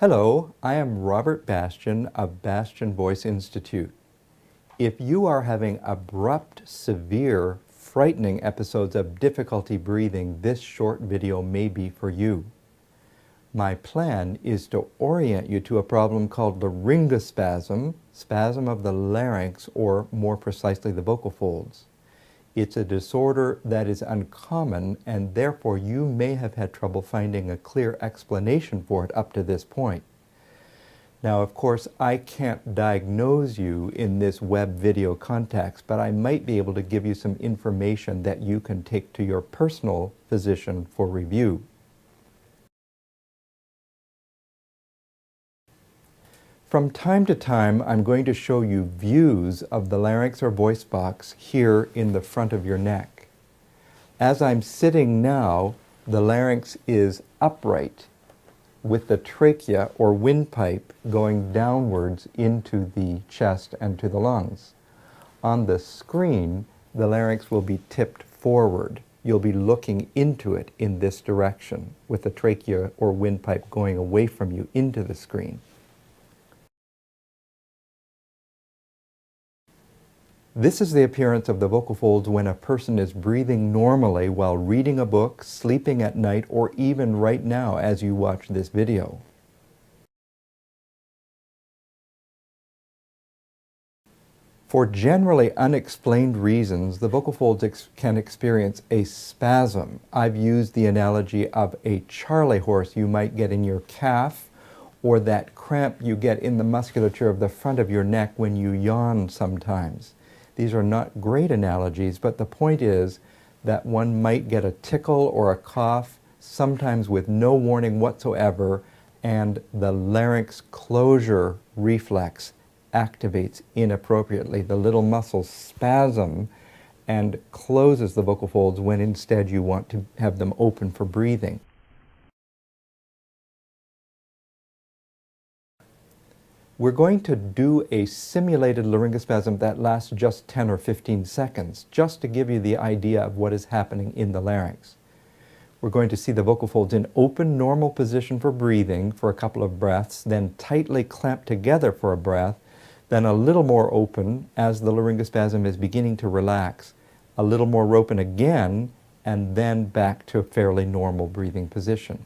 Hello, I am Robert Bastian of Bastian Voice Institute. If you are having abrupt, severe, frightening episodes of difficulty breathing, this short video may be for you. My plan is to orient you to a problem called laryngospasm, spasm of the larynx, or more precisely the vocal folds. It's a disorder that is uncommon, and therefore you may have had trouble finding a clear explanation for it up to this point. Now, of course, I can't diagnose you in this web video context, but I might be able to give you some information that you can take to your personal physician for review. From time to time, I'm going to show you views of the larynx or voice box here in the front of your neck. As I'm sitting now, the larynx is upright, with the trachea or windpipe going downwards into the chest and to the lungs. On the screen, the larynx will be tipped forward. You'll be looking into it in this direction, with the trachea or windpipe going away from you into the screen. This is the appearance of the vocal folds when a person is breathing normally while reading a book, sleeping at night, or even right now as you watch this video. For generally unexplained reasons, the vocal folds can experience a spasm. I've used the analogy of a Charley horse you might get in your calf, or that cramp you get in the musculature of the front of your neck when you yawn sometimes. These are not great analogies, but the point is that one might get a tickle or a cough, sometimes with no warning whatsoever, and the larynx closure reflex activates inappropriately. The little muscle spasm and closes the vocal folds when instead you want to have them open for breathing. We're going to do a simulated laryngospasm that lasts just 10 or 15 seconds, just to give you the idea of what is happening in the larynx. We're going to see the vocal folds in open, normal position for breathing for a couple of breaths, then tightly clamped together for a breath, then a little more open as the laryngospasm is beginning to relax, a little more open again, and then back to a fairly normal breathing position.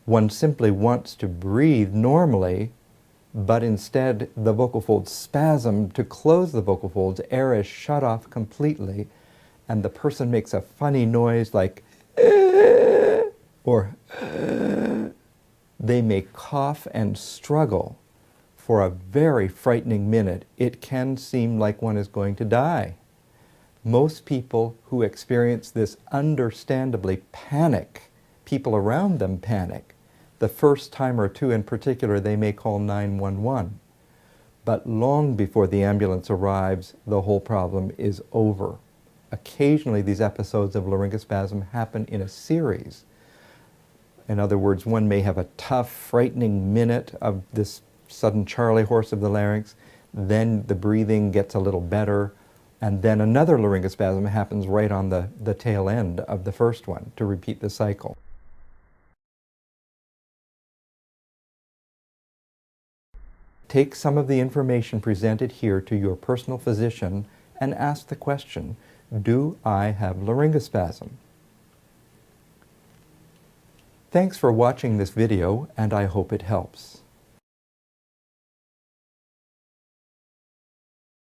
One simply wants to breathe normally, but instead the vocal folds spasm to close the vocal folds. Air is shut off completely, and the person makes a funny noise like or they may cough and struggle for a very frightening minute. It can seem like one is going to die. Most people who experience this understandably panic. People around them panic. The first time or two in particular, they may call 911. But long before the ambulance arrives, the whole problem is over. Occasionally, these episodes of laryngospasm happen in a series. In other words, one may have a tough, frightening minute of this sudden Charley horse of the larynx, then the breathing gets a little better, and then another laryngospasm happens right on the tail end of the first one to repeat the cycle. Take some of the information presented here to your personal physician and ask the question, do I have laryngospasm? Thanks for watching this video, and I hope it helps.